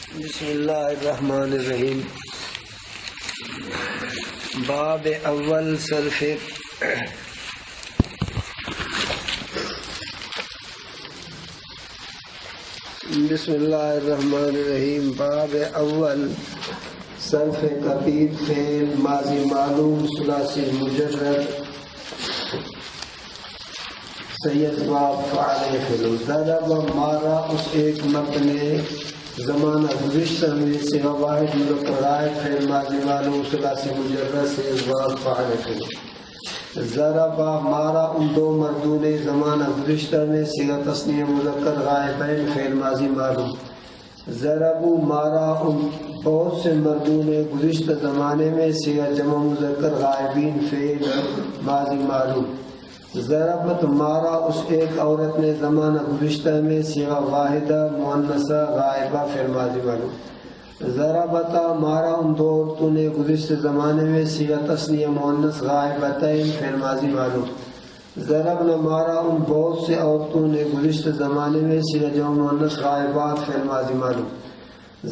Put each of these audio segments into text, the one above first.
بسم اللہ الرحمن الرحیم. باب اول صرف. بسم اللہ الرحمن الرحیم. باب اول صرف کبیر فعل ماضی معلوم ثلاثی مجرد سید باب فعل فعل. ضرب مارا اس ایک مرد نے زمانہ گزشتہ میں سوا واحد مذکر غائب فعل ماضی معلوم ثلاثی مجرد سید باب فعل فعل. ضرب مارا ان دو مردوں نے زمانہ گزشتہ میں سوا تثنیہ مذکر غائبین فعل ماضی معلوم. ضربو مارا ان بہت سے مردوں نے گزشتہ زمانے میں سوا جمع مذکر غائبین فعل ماضی معلوم. ضربت مارا اس ایک عورت نے زمانہ گزشتہ میں سوا واحدہ مؤنثہ غائبہ فعل ماضی معلوم. ضربتا مارا ان دو عورتوں نے گزشتہ زمانے میں سوا تثنیہ مؤنث غائبتین فعل ماضی معلوم. ضربنا مارا ان بہت سے عورتوں نے گزشتہ زمانے میں سوا جمع مؤنث غائبات فعل ماضی معلوم.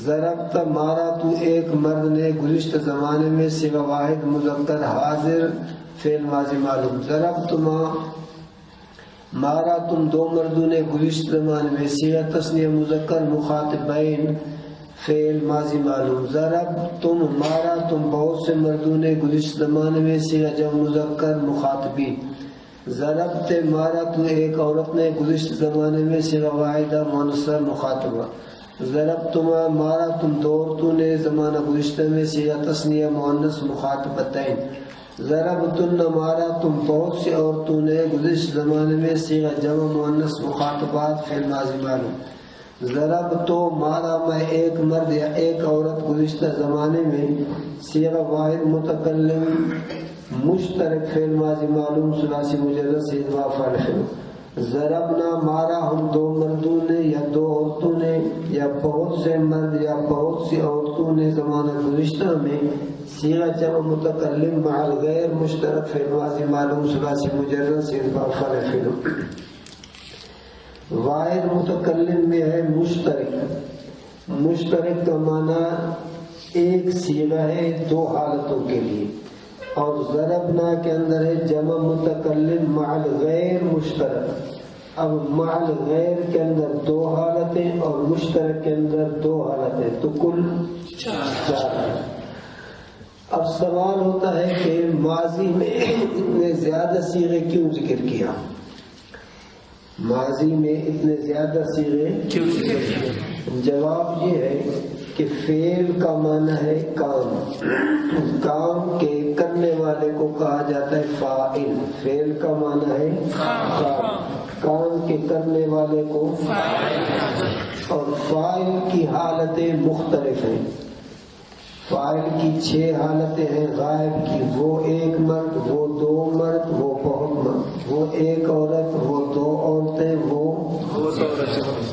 ضربت مارا تو ایک مرد نے گزشتہ زمانے میں سوا واحد مذکر حاضر فعل ماضی معلوم. ضربتما مارا تم دو مردوں نے گزشتہ زمانے میں سوا تثنیہ مذکر مخاطبین فعل ماضی معلوم. ضربتم مارا تم بہت سے مردوں نے گزشتہ زمانے میں سوا جمع مذکر مخاطبین. ضربت مارا تو ایک عورت نے گزشتہ زمانے میں سوا واحدہ مؤنثہ مخاطبہ. ضربتما مارا تم دو عورتوں نے زمانہ گزشتہ میں سوا تثنیہ مؤنث مخاطبتین. ضربتن مارا تم بہت سی عورتوں نے گزشتہ زمانے میں سوا جمع مؤنث مخاطبات فعل ماضی معلوم. ضربتو مارا میں ایک مرد یا ایک عورت گزشتہ زمانے میں سوا واحد متکلم مشترک فعل ماضی معلوم ثلاثی مجرد سید باب فعل فعل. ضربنا مارا ہم دو مردوں نے یا دو عورتوں نے یا بہت سے مرد یا بہت سی عورتوں نے زمانہ گزشتہ میں سیغہ جمع متکلم مع الغیر مشترک فعل ماضی معلوم ثلاثی مجرد سید باب فعل فعل. واحد متکلم میں ہے مشترک. مشترک کا معنی ایک سیغہ ہے دو حالتوں کے لیے. اور ضربنا کے اندر ہے جمع متکلم مع الغیر مشترک. اب مع الغیر کے اندر دو حالتیں اور مشترک کے اندر دو حالتیں تو کل چار. اب سوال ہوتا ہے کہ ماضی میں اتنے زیادہ صیغے کیوں ذکر کیا؟ ماضی میں اتنے زیادہ صیغے کیوں ذکر کیا؟ جواب یہ ہے کہ فعل کا معنی ہے کام. کام کے کرنے والے کو کہا جاتا ہے فاعل. فعل کا معنی ہے کام. کام کے کرنے والے کو فاعل. اور فاعل کی حالتیں مختلف ہیں. فاعل کی 6 حالتیں ہیں غائب کی. وہ ایک مرد، وہ دو مرد، وہ بہت مرد. وہ ایک عورت، وہ دو عورتیں، وہ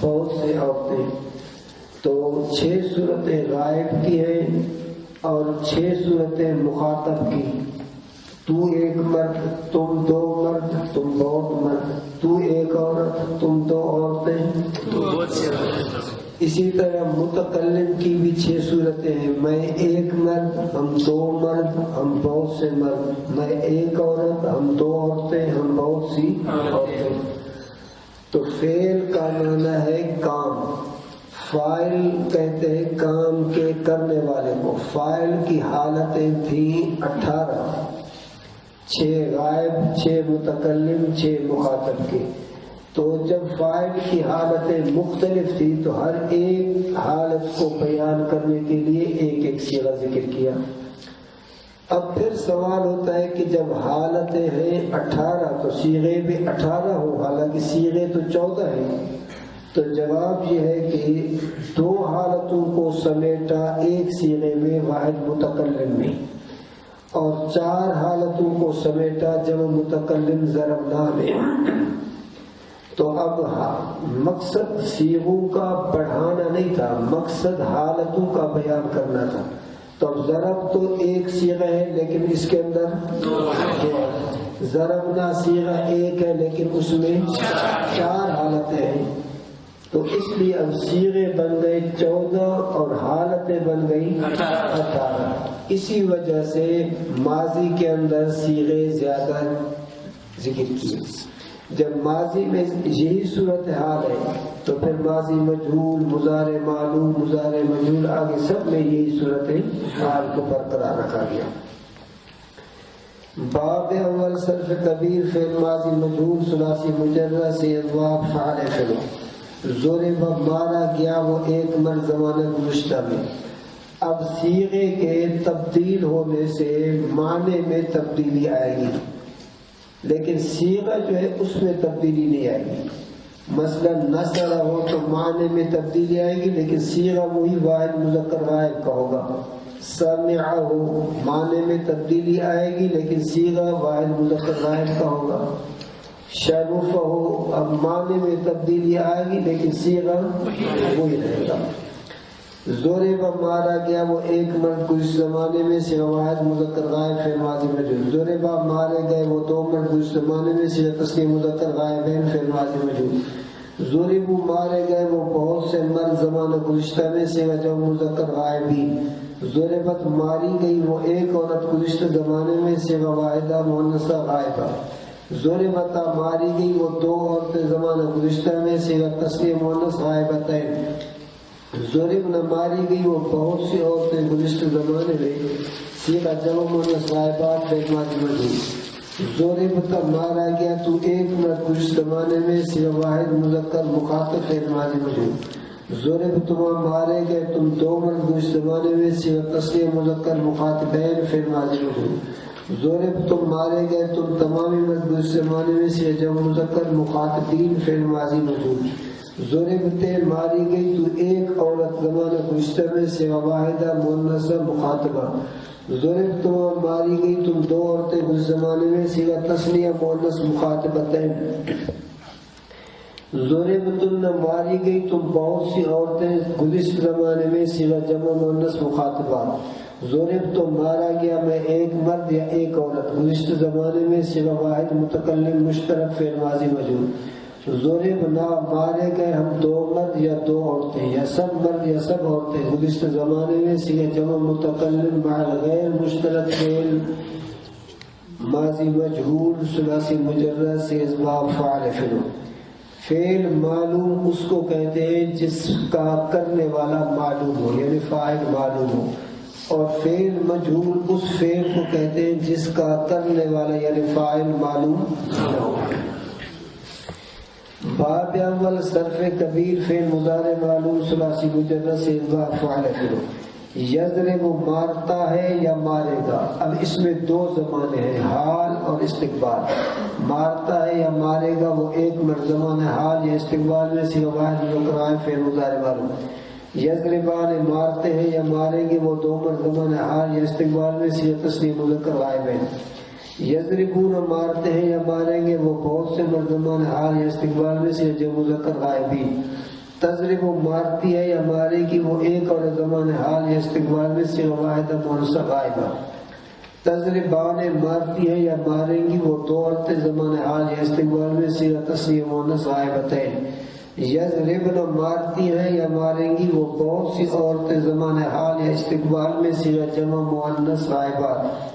بہت سے عورتیں. تو 6 صورتیں غائب کی ہیں اور 6 صورتیں مخاطب کی. تو ایک مرد، تم دو مرد، تم بہت مرد. تو ایک عورت، تم دو عورتیں. اسی طرح متکلم کی بھی 6 صورتیں ہیں. میں ایک مرد، ہم دو مرد، ہم بہت سے مرد. میں ایک عورت، ہم دو عورتیں، ہم بہت سی عورتیں. تو فعل کا معنی ہے کام. فاعل کہتے ہیں کام کے کرنے والے کو. فاعل کی حالتیں تھیں 18. 6 غائب، 6 متکلم، 6 مخاطب کے. تو جب فاعل کی حالتیں مختلف تھی تو ہر ایک حالت کو بیان کرنے کے لیے ایک ایک صیغہ ذکر کیا. اب پھر سوال ہوتا ہے کہ جب حالتیں ہیں 18 تو صیغے بھی 18 ہو، حالانکہ صیغے تو 14 ہیں. تو جواب یہ ہے کہ 2 حالتوں کو سمیٹا ایک صیغے میں واحد متکلم میں، اور 4 حالتوں کو سمیٹا جمع متکلم ضربنا میں. تو اب مقصد صیغوں کا بڑھانا نہیں تھا، مقصد حالتوں کا بیان کرنا تھا. تو اب ضرب تو ایک صیغہ ہے لیکن اس کے اندر 2. ضربنا صیغہ ایک ہے لیکن اس میں 4 حالتیں ہیں. تو اس لیے اب صیغے بن گئے 14 اور حالتیں بن گئی 18. اسی وجہ سے ماضی کے اندر صیغے زیادہ ذکر کیے. جب ماضی میں یہی صورتحال ہے تو پھر ماضی مجہول، مضارع معلوم، مضارع مجہول، آگے سب میں یہی صورتحال کو برقرار رکھا گیا. باب اول صرف کبیر فعل ماضی مجہول ثلاثی مجرد سے ابواب فعل فعل. ضرب مارا گیا وہ ایک مرد زمانہ گزشتہ میں. اب صیغے کے تبدیل ہونے سے معنی میں تبدیلی آئے گی، لیکن صیغہ جو ہے اس میں تبدیلی نہیں آئے گی. مثلا نصر ہو تو معنی میں تبدیلی آئے گی، لیکن صیغہ وہی واحد مذکر غائب کا ہوگا. سمع ہو معنی میں تبدیلی آئے گی، لیکن صیغہ واحد مذکر غائب کا ہوگا. شرف ہو اب معنی میں تبدیلی آئے گی، لیکن صیغہ وہی رہے گا. ضرب مارا گیا وہ ایک مرد کچھ زمانے میں صیغہ واحد مذکر غائب فعل ماضی مجہول. ضرب مارے گئے وہ دو مرد کچھ زمانے میں صیغہ تسنیہ مذکر غائب ہے فعل ماضی مجہول. ضرب مارے گئے وہ بہت سے مرد زمانہ گزشتہ میں صیغہ جمع مذکر غائبی. ضربت ماری گئی وہ ایک عورت گزشتہ زمانے میں صیغہ واحدہ مؤنثہ غائبہ. ضربت ماری گئی وہ دو عورتیں زمانہ گزشتہ میں صیغہ تسنیہ مؤنث غائبتین. ضرب نہ ماری گئی وہ بہت سی عورتیں گزشتہ زمانے میں صیغہ جمع مؤنث غائبات فعل ماضی مجہول. ضربت مارا گیا تو ایک مرد گزشتہ زمانے میں صیغہ واحد مذکر مخاطب فعل ماضی مجہول. ضربتما مارے گئے تم دو مرد گزشتہ زمانے میں صیغہ تسنیہ مذکر مخاطبین فعل ماضی مجہول. ضربتم مارے گئے تم تمامی مرد گزشتہ زمانے میں صیغہ جمع مذکر مخاطبین فعل ماضی مجہول. ضربتے ماری گئی تو ایک عورت زمانہ گزشتہ میں صیغہ واحدہ مؤنثہ مخاطبہ. ضربتما ماری گئی تم دو عورتیں گزشتہ زمانے میں صیغہ تسنیہ مؤنث مخاطبتین. ضربتن ماری گئی تم بہت سی عورتیں گزشتہ زمانے میں صیغہ جمع مؤنث مخاطبہ. ضربتم مارا گیا میں ایک مرد یا ایک عورت گزشتہ زمانے میں صیغہ واحد متکلم مشترک فعل ماضی مجہول. ضربنا مارے گئے ہم دو مرد یا دو عورتیں یا سب مرد یا سب عورتیں گزشتہ زمانے میں صیغہ جمع متکلم مع غیر مشترک فعل ماضی مجہول ثلاثی مجرد سے اسباب فعل فعل. فعل معلوم اس کو کہتے ہیں جس کا کرنے والا معلوم ہو، یعنی فاعل معلوم ہو. اور فعل مجہول اس فعل کو کہتے ہیں جس کا کرنے والا یعنی فاعل معلوم نہ ہو. باب اول صرف کبیر فعل مضارع معلوم ثلاثی مجرد سے اسباب فعل فعل. یضرب مارتا ہے یا مارے گا. اب اس میں دو زمانے ہیں، حال اور استقبال. مارتا ہے یا مارے گا وہ ایک مرد زمانہ حال یا استقبال میں صیغہ واحد مذکر غائب فعل مضارع معلوم. یضربان مارتے ہیں یا ماریں گے وہ دو مرد زمانہ حال یا استقبال میں صیغہ تسنیہ مذکر غائب ہے. یضربون مارتے ہیں یا ماریں گے وہ بہت سے مرد زمانہ حال یا استقبال میں صیغہ جمع مذکر غائبی. تضرب مارتی ہے یا مارے گی وہ ایک اور زمانہ حال یا استقبال میں صیغہ واحدہ مؤنثہ غائبہ. تضربان مارتی ہے یا ماریں گی وہ دو عورتیں زمانہ حال یا استقبال میں صیغہ تسنیہ مؤنث غائبتین. یضربن مارتی ہیں یا ماریں گی وہ بہت سی عورتیں زمانہ حال یا استقبال میں صیغہ جمع مؤنث غائبات.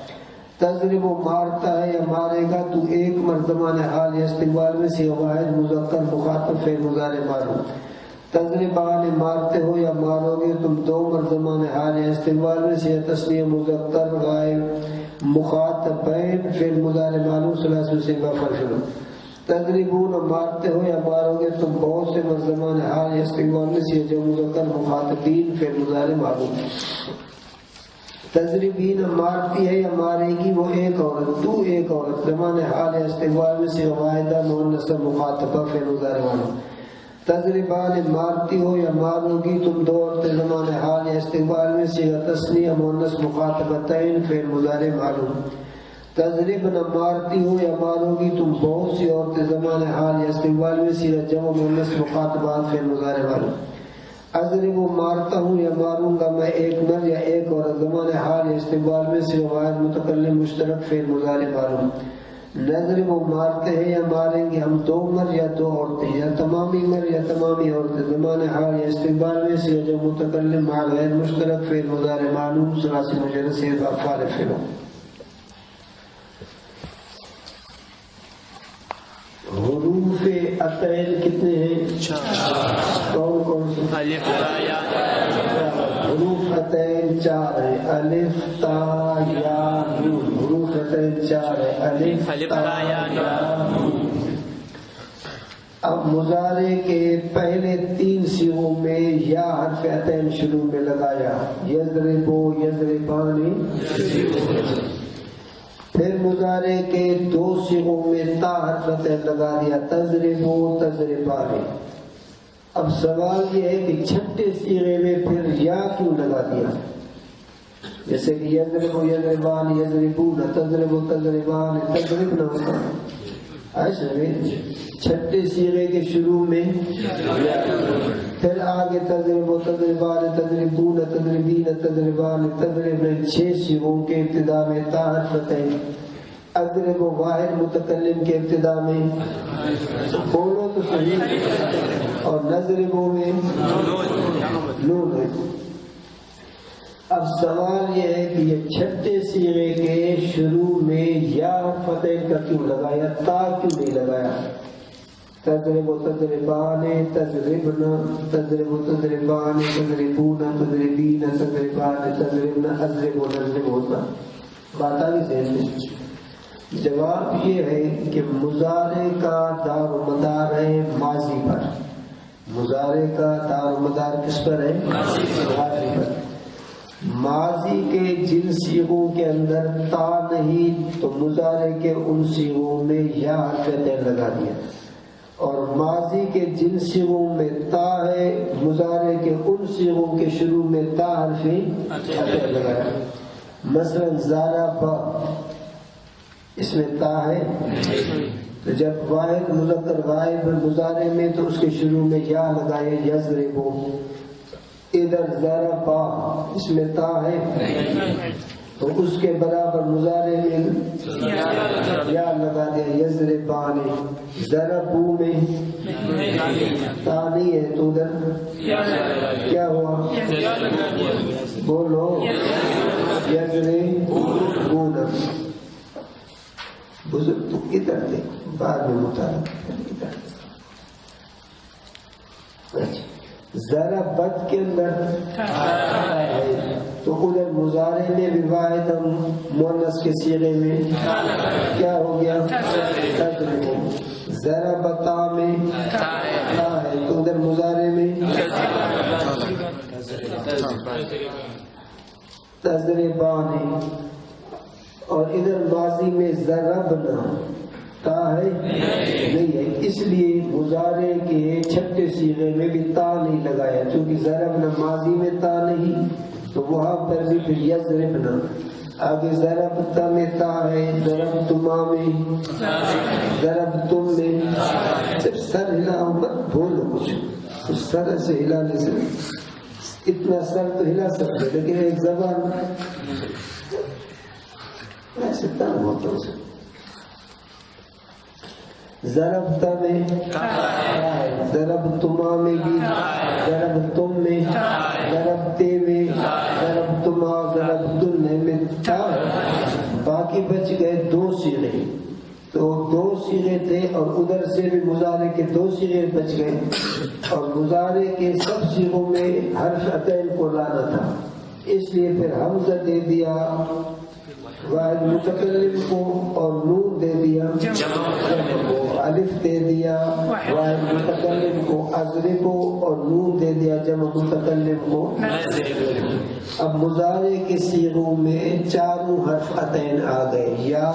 تضرب مارتا ہے یا مارے گا تو ایک مرد زمانہ حال یا استقبال میں صیغہ واحد مذکر مخاطب فعل مضارع معلوم. تضربان مارتے ہو یا مارو گے تم دو مرد زمانہ حال یا استقبال میں صیغہ تسنیہ مذکر غائب مخاطبین فعل مضارع معلوم ثلاثی سے فعل. تضربون مارتے ہو یا مارو گے تم بہت سے مرد زمانہ حال یا استقبال میں صیغہ جمع مذکر مخاطبین فعل مضارع معلوم. تضربین مارتی ہے یا مارے گی وہ ایک عورت تو ایک عورت زمانہ حال یا استقبال میں صیغہ واحدہ مؤنثہ مخاطبہ فعل مضارع معلوم. تضربان مارتی ہو یا مارو گی تم دو عورتیں زمانہ حال یا استقبال میں صیغہ تسنیہ مؤنث مخاطبتین فعل مضارع معلوم. تضربن مارتی ہو یا مارو گی تم بہت سی عورتیں زمانہ حال یا استقبال میں صیغہ جمع مؤنث مخاطبات فعل مضارع معلوم. اضرب مارتا ہوں یا ماروں گا میں ایک مرد یا ایک عورت زمانہ حال یا استقبال میں صیغہ واحد متکلم مشترک فعل مضارع معلوم. نظر وہ مارتے ہیں یا ماریں گے ہم 2 مرد یا 2 عورتیں یا تمامی مرد یا تمامی عورتیں زمان حال یا استقبال میں سے جو متکلم مال غیر مشترک فعل مضارع معلوم ثلاثی مجرد سے افعال فعل. حروف عطین کتنے ہیں؟ 4. کون کون سے؟ الف تا یا. حروف عطین 4 ہے. الف تا یا نون. حروف عطین 4 ہے. الف تا یا نون. اب مضارع کے پہلے 3 صیغوں میں یا حرف عطین شروع میں لگایا. یضربو یضربانی. پھر مضارع کے 2 صیغوں میں تا حرف عطین لگا دیا. تضربو تضربانی. اب سوال یہ ہے کہ 6ٹھے صیغے میں پھر یا کیوں لگا دیا؟ جیسے کہ یضربو یضربان یضربون تضربو تضربان تضربنا ہوتا ایسے میں 6ٹھے صیغے کے شروع میں پھر آگے تضربو تضربان تضربون تضربین تضربان تضربن. 6 صیغوں کے ابتدا میں تا حرف عطین. اضرب واحد متکلم کے ابتدا میں بولو تو صحیح اور نضربو میں نون ہے. اب سوال یہ ہے کہ یہ 6ٹھے صیغے کے شروع میں یا حرف عطین کا کیوں لگایا؟ تا کیوں نہیں لگایا؟ تضرب تضربان تضربنا تضرب تضربان تضربون تضربین تضربان تضربنا اضرب نضرب ہوتا. بات آگے سے جواب یہ ہے کہ مضارع کا دار و مدار ہے ماضی پر. مضارع کا دار و مدار کس پر ہے؟ ماضی پر. ماضی کے جن صیغوں کے اندر تا نہیں تو مضارع کے ان صیغوں میں یا حرف عطین لگا دیا اور ماضی کے جن صیغوں میں تا ہے مضارع کے ان صیغوں کے شروع میں تا حرف عطین لگایا. مثلا ضرب اس میں تا ہے تو جب واحد مذکر غائب مضارع میں تو اس کے شروع میں یا لگائے یضربو. ادھر ضربا اس میں تا ہے تو اس کے برابر مضارع میں یا لگا دیا یضربان. ضربو میں تا نہیں ہے تو ادھر کیا ہوا؟ بولو یضربون. بزرگ تو ادھر تھے بعد میں مطالعہ. ضربت کے اندر تو ادھر مضارع میں بھی واحد مؤنث کے صیغے میں کیا ہو گیا؟ تضربو. ضربتا میں تا ہے تو ادھر مضارع میں تضربان اور ادھر ماضی میں ضربنا تا ہے نہیں ہے. اس لیے مضارع کے 6ٹھے صیغے میں بھی تا نہیں لگایا چونکہ ضربنا ماضی میں تا نہیں تو وہاں پر بھی پھر یضربنا. آگے ضربتا میں تا ہے ضربتما میں ضربتم میں. صرف سر ہلاؤ مت بولو کچھ سر سے ہلانے سے اتنا سر تو ہلا سکتے لیکن ایک زبان ایسے تنگ ہوتا ہے. ضربتا میں ضربتما میں بھی ضربتم میں ضربتے میں ضربتما ضربتن میں تھا. باقی بچ گئے 2 صیغے تو 2 صیغے تھے اور ادھر سے بھی مضارع کے 2 صیغے بچ گئے اور مضارع کے سب صیغوں میں حرف عطین کو لانا تھا. اس لیے پھر حمزہ دے دیا واحد متکلم کو اور نون دے دیا کو. الف دے دیا واحد متکلم کو اضربو اور نون دے دیا جمع متکلم کو. اب مضارع کے صیغوں میں 4 حرف عطین آ گئے یا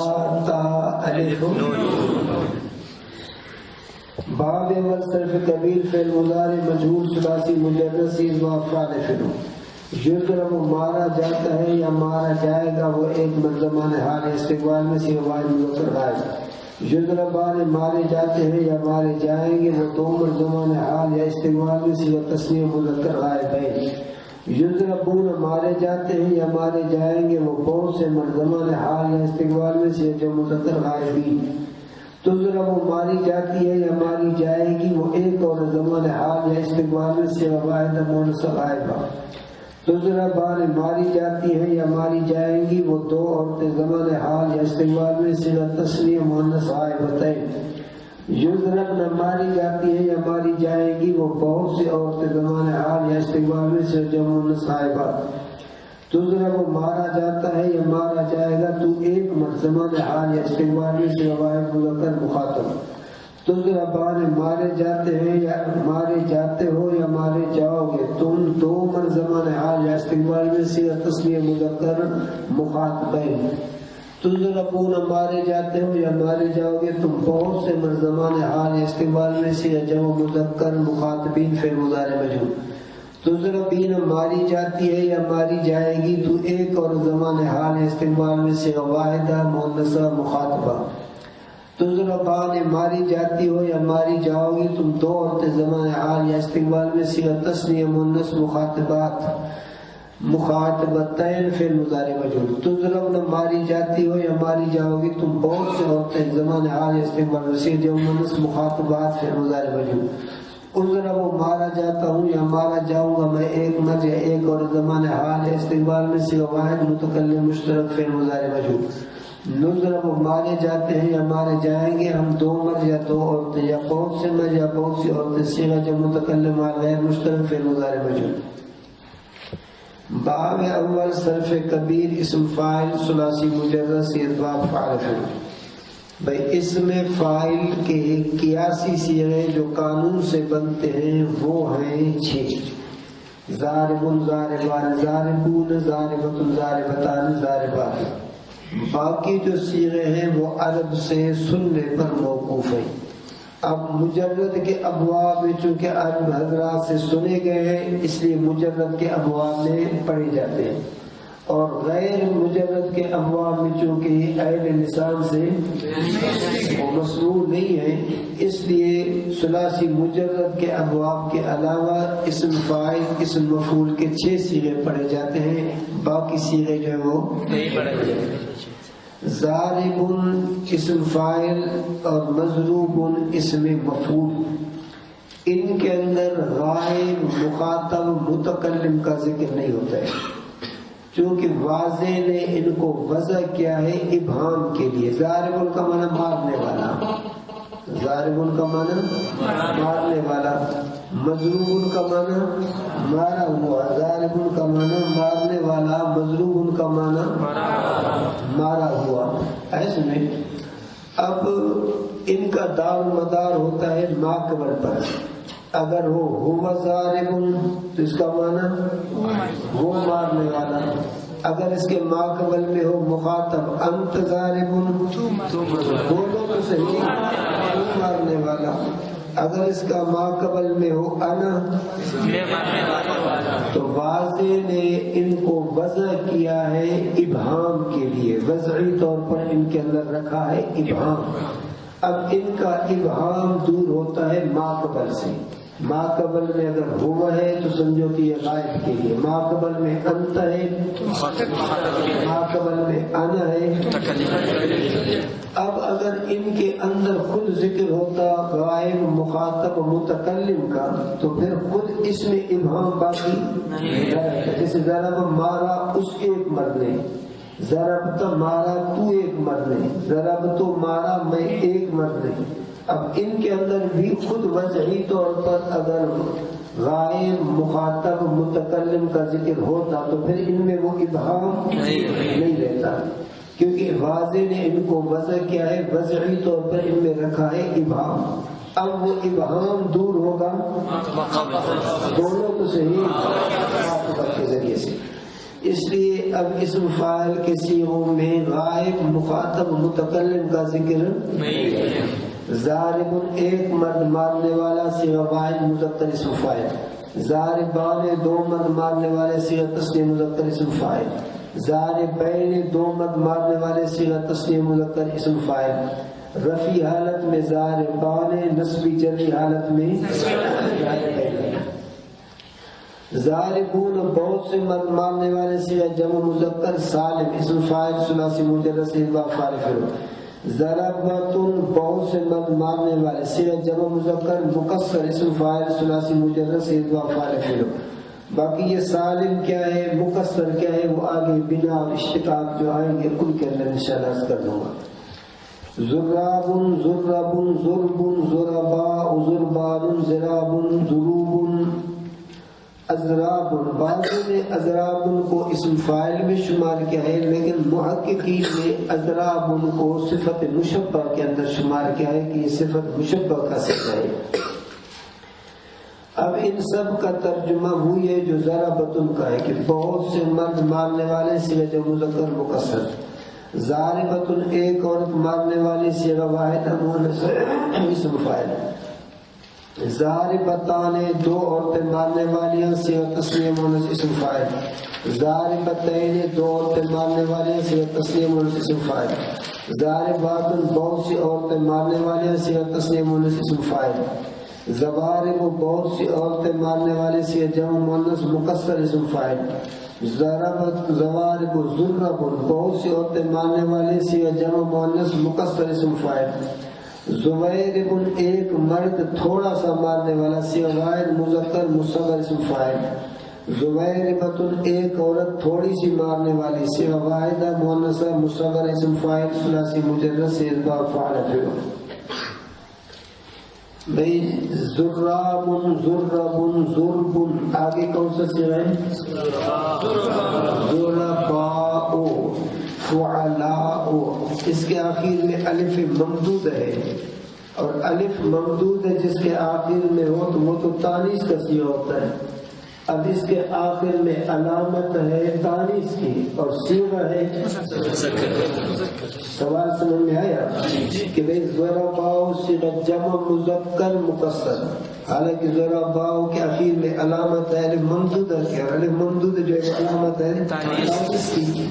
تا الف نون. باب صرف قبیل فعل مضارع مجهول ثلاثی مجرد صیغ و افعال فعل. یضرب مارا جاتا ہے یا مارا جائے گا وہ ایک زمان حال استقبال میں سے واحد مذکر غائب. یضربان مارے جاتے ہیں یا مارے جائیں گے وہ 2 زمان حال یا استقبال میں سے تسنیہ مذکر غائب ہے. یضربون مارے جاتے ہیں یا مارے جائیں گے وہ کون سے زمان حال یا استقبال میں سے جو مذکر غائبین. تضرب ماری جاتی ہے یا ماری جائے گی وہ ایک اور زمان حال یا استقبال میں سے واحد مونث غائبہ. تضربان ماری جاتی ہے یا ماری جائیں گی وہ دو عورتیں زمان حال یا استقبال میں سے تسنیہ مؤنث غائبتین. یضربن ماری جاتی ہے یا ماری جائیں گی وہ بہت سی عورتیں زمان حال یا استقبال میں سے جمع مؤنث غائبہ. تضرب مارا جاتا ہے یا مارا جائے گا تو ایک مرد زمان حال یا استقبال میں سے واحد مذکر مخاطب. تضربان مارے جاتے ہیں یا مارے جاتے ہو یا مارے جاؤ گے تم دو مرد زمان حال یا استقبال میں سے تسنیہ مذکر مخاطبین. تضربون مارے جاتے ہو یا مارے جاؤ گے تم بہت سے مرد زمان حال یا استقبال میں سے جمع مذکر مخاطبین فعل مضارع مجزوم. تضربین ماری جاتی ہے یا ماری جائے گی تو ایک اور زمان حال یا استقبال میں سے واحدہ مؤنثہ مخاطبہ. تضربان ماری جاتی ہو یا ماری جاؤ گی تم دو عورتیں زمان حال یا استقبال میں سے تسنیہ مؤنث مخاطبات مخاطبتین فعل مضارع مجزوم. تضربن ماری جاتی ہو یا ماری جاؤ گی تم بہت سے عورتیں زمان حال یا استقبال میں سے جمع مؤنث مخاطبات فعل مضارع مجزوم. اضرب مارا جاتا ہوں یا مارا جاؤں گا میں ایک مرد یا ایک اور زمان حال یا استقبال میں سے واحد متکلم مشترک فعل مضارع مجزوم. نضرب مارے جاتے ہیں یا مارے جائیں گے ہم دو مرد یا دو عورتیں یا بہت سے مرد یا بہت سی عورتیں صیغہ جمع متکلم غیر مشترک فعل مضارع مجزوم. باب اول صرف کبیر اسم فاعل ثلاثی مجرد سے اضافہ فاعل ہے. بھئی اسم فاعل کے قیاسی صیغے جو قانون سے بنتے ہیں وہ ہیں 6. ضارب ضاربان ضاربون ضاربۃ ضاربتان ضاربات. باقی جو صیغے ہیں وہ عرب سے سننے پر موقوف ہیں. اب مجرد کے ابواب میں چونکہ عرب حضرات سے سنے گئے ہیں اس لیے مجرد کے ابواب میں پڑھے جاتے ہیں اور غیر مجرد کے ابواب میں چونکہ اہل لسان سے وہ مسنون نہیں ہے اس لیے ثلاثی مجرد کے ابواب کے علاوہ اسم فاعل اسم مفعول کے 6 صیغے پڑھے جاتے ہیں. باقی صیغے جو ہیں وہ نہیں پڑھے جاتے ہیں. ضارب اسم فاعل اور مضروب اسم مفعول ان کے اندر غائب مخاطب متکلم کا ذکر نہیں ہوتا ہے چونکہ واضح نے ان کو وضع کیا ہے ابہام کے لیے. ضارب کا معنی مارنے والا, ضارب کا معنی مارنے والا, مضروب کا معنی مارا ہوا, ضارب کا معنی مارنے والا, مضروب کا معنی مارا ہوا. ایسے میں اب ان کا دار مدار ہوتا ہے ماقبل پر. اگر ہوا ضارب تو اس کا معنی وہ مارنے والا. اگر اس کے ماقبل میں ہو مخاطب انت ضارب بولو تو صحیح تو مارنے والا. اگر اس کا ماقبل میں ہو انا تو واضح نے ان کو وضع کیا ہے ابہام کے لیے, وضعی طور پر ان کے اندر رکھا ہے ابہام. اب ان کا ابہام دور ہوتا ہے ماقبل سے. ماقبل میں اگر ہوا ہے تو سمجھو کہ یہ غائب کے لیے, ماقبل میں انت ہے, ماقبل میں انا ہے. اب اگر ان کے اندر خود ذکر ہوتا غائب مخاطب متکلم کا تو پھر خود اس میں ابہام باقی جیسے ضرب مارا اس ایک مرد نے, ضرب تو مارا تو ایک مرد نے, ضرب تو مارا میں ایک مرد نے. اب ان کے اندر بھی خود وضعی طور پر اگر غائب مخاطب متکلم کا ذکر ہوتا تو پھر ان میں وہ ابہام نہیں رہتا کیونکہ واضح نے ان کو وضع کیا ہے, وضعی طور پر ان میں رکھا ہے ابہام. اب وہ ابہام دور ہوگا دونوں تو صحیح ماقبل کے ذریعے سے. اس لیے اب اسم فاعل کے صیغوں میں غائب مخاطب متکلم کا ذکر نہیں. ضارب ایک مرد مارنے والا صیغہ واحد مذکر اسم فاعل. ضاربان 2 مرد مارنے والے صیغہ تثنیہ مذکر اسم فاعل. ضاربین 2 مرد مارنے والے صیغہ تثنیہ مذکر اسم فاعل. رفیع حالت میں ضاربان, نصبی جری حالت میں ضاربون بہت سے مرد مارنے والے سے جمع مذکر سالم اسم فاعل ثلاثی مجرد سے با فاعل فعل ضربتن بہت سے مرد مارنے والے سے جمع مذکر مکسر اسم فاعل ثلاثی مجرد سے با فاعل فعل باقی یہ سالم کیا ہے مکسر کیا ہے وہ آگے بنا اور اشتقاق جو آئیں گے ان کے اندر انشاءاللہ عرض کر دوں گا ذرابن ذربن ذربن ذرباء ذربان ذرابن ذروبن ازرابن بعضوں نے ازرابن کو اسم فاعل میں شمار کیا ہے لیکن محققین نے ازرابن کو صفت مشبہ کے اندر شمار کیا ہے کہ یہ صفت مشبہ کا صفت ہے اب ان سب کا ترجمہ وہی ہے جو ضربتن کا ہے کہ بہت سے مرد مارنے والے صیغہ مذکر مکسر ضاربتن ایک عورت مارنے والی صیغہ واحد مؤنث اسم فاعل ضاربتان دو عورتیں مارنے والی صیغہ تثنیہ مؤنث اسم فاعل ضاربتین دو عورتیں مارنے والی صیغہ تثنیہ مؤنث اسم فاعل ضارباتن بہت سی عورتیں مارنے والی صیغہ تثنیہ مؤنث اسم فاعل زوارب بہت سی عورتیں مارنے والے سے جمع مؤنث مکسر اسم فاعل ضربت زوارب ضرب بہت سی عورتیں مارنے والے سے جمع مؤنث مکسر اسم فاعل زویرب ایک مرد تھوڑا سا مارنے والا سے واحد مذکر مصغر اسم فاعل زویربۃ ایک عورت تھوڑی سی مارنے والی سے واحد مؤنث مصغر اسم فاعل ثلاثی مجرد سے با فاعل فعل بھئی ذرابن ذربن ذربن آگے کون سا صیغہ ہے ذرباء فعلاء اس کے آخر میں الف ممدود ہے اور الف ممدود ہے جس کے آخر میں ہو تو وہ تو تانیث کا صیغہ ہوتا ہے اب اس کے آخر میں علامت ہے تانیث کی اور صیغہ ہے سوال سمجھ میں آیا کہ بھئی ضرباء صیغہ جمع مذکر مکسر حالانکہ ضرباء کے آخر میں علامت ہے الف ممدودہ کی اور الف ممدودہ جو ہے علامت ہے تانیث کی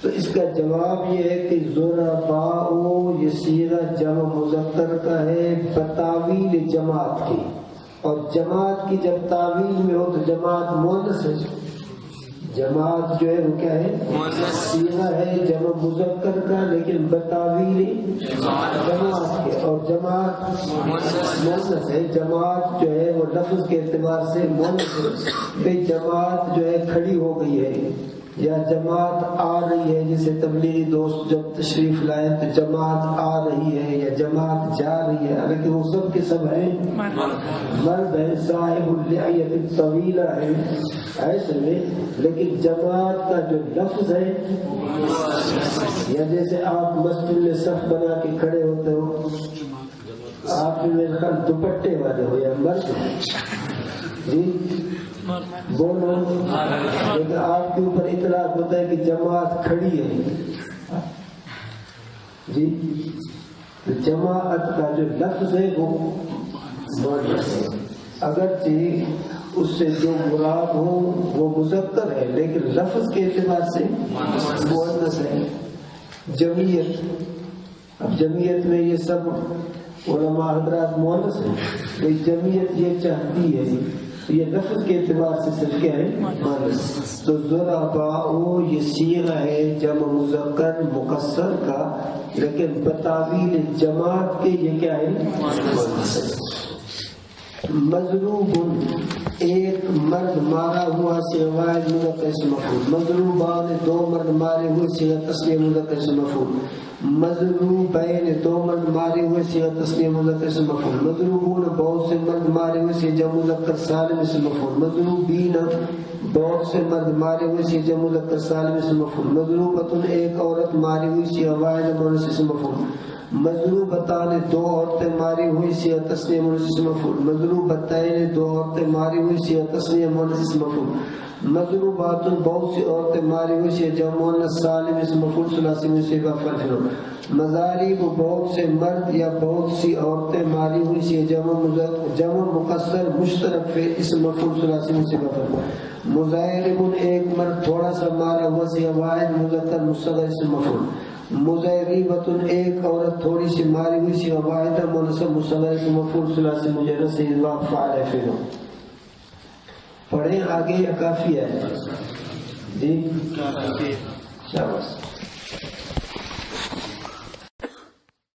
تو اس کا جواب یہ ہے کہ ضرباء یہ صیغہ جمع مذکر کا ہے بتاویل جماعت کی اور جماعت کی جب تعویل میں ہو تو جماعت مؤنث ہے جماعت جو ہے وہ کیا ہے صیغہ ہے جمع مذکر کا لیکن بتاویل جماعت کے اور جماعت مؤنث ہے جماعت جو ہے وہ لفظ کے اعتبار سے مؤنث ہے بھئی جماعت جو ہے کھڑی ہو گئی ہے یا جماعت آ رہی ہے جسے تبلیغی دوست جب تشریف لائیں تو جماعت آ رہی ہے یا جماعت جا رہی ہے حالانکہ وہ سب کے سب ہیں مرد ہے صاحب اللحیۃ الطویلہ ہے ایسے میں لیکن جماعت کا جو لفظ ہے یا جیسے آپ مسجد میں صف بنا کے کھڑے ہوتے ہو آپ میرے خیال دوپٹے والے ہو یا مرد جی بولو لیکن آپ کے اوپر اطلاع ہوتا ہے کہ جماعت کھڑی ہے جی جماعت کا جو لفظ ہے وہ مؤنث ہے اگرچہ اس سے جو مراد ہو وہ مذکر ہے لیکن لفظ کے اعتبار سے مؤنث ہے جمعیت اب جمعیت میں یہ سب علماء حضرات مؤنث ہیں کہ جمعیت یہ چاہتی ہے یہ لفظ کے اعتبار سے صرف کیا ہے مؤنث تو ضرباء یہ صیغہ ہے جمع مذکر مکسر کا لیکن بتاویل جماعت کے یہ کیا ہے مؤنث ہے مضروب ایک مرد مارا ہوا صیغہ واحد مذکر اسم مفعول مضروبان دو مرد مارے ہوئے صیغہ تثنیہ مذکر اسم مفعول مضروبین دو مرد مارے ہوئے صیغہ تثنیہ مذکر اسم مفعول مضروبون بہت سے مرد مارے ہوئے صیغہ جمع مذکر سالم اسم مفعول مضروبین بہت سے مرد مارے ہوئے صیغہ جمع مذکر سالم اسم مفعول مضروبۃ ایک عورت ماری ہوئی صیغہ واحد مؤنث اسم مفعول مضروبتان دو عورتیں ماری ہوئی صیغہ تثنیہ مؤنث اسم مفعول مضروبتین دو عورتیں ماری ہوئی صیغہ تثنیہ مؤنث اسم مفعول مضروبات بہت سی عورتیں ماری ہوئی صیغہ جمع مؤنث سالم اسم مفعول ثلاثی میں سے فعل مضارب بہت سے مرد یا بہت سی عورتیں ماری ہوئی صیغہ جمع مکسر مشترک فعل اسم مفعول ثلاثی میں سے فعل مضارب ایک مرد تھوڑا سا مارا ہوا صیغہ واحد مذکر مصغر اسم مفعول مضاربۃ ایک عورت تھوڑی سی ماری ہوئی صیغہ واحدہ مؤنث مصغر اسم مفعول ثلاثی مجرد سے فاعل فعل پڑھیں آگے یا کافی ہے؟ جی شاباش.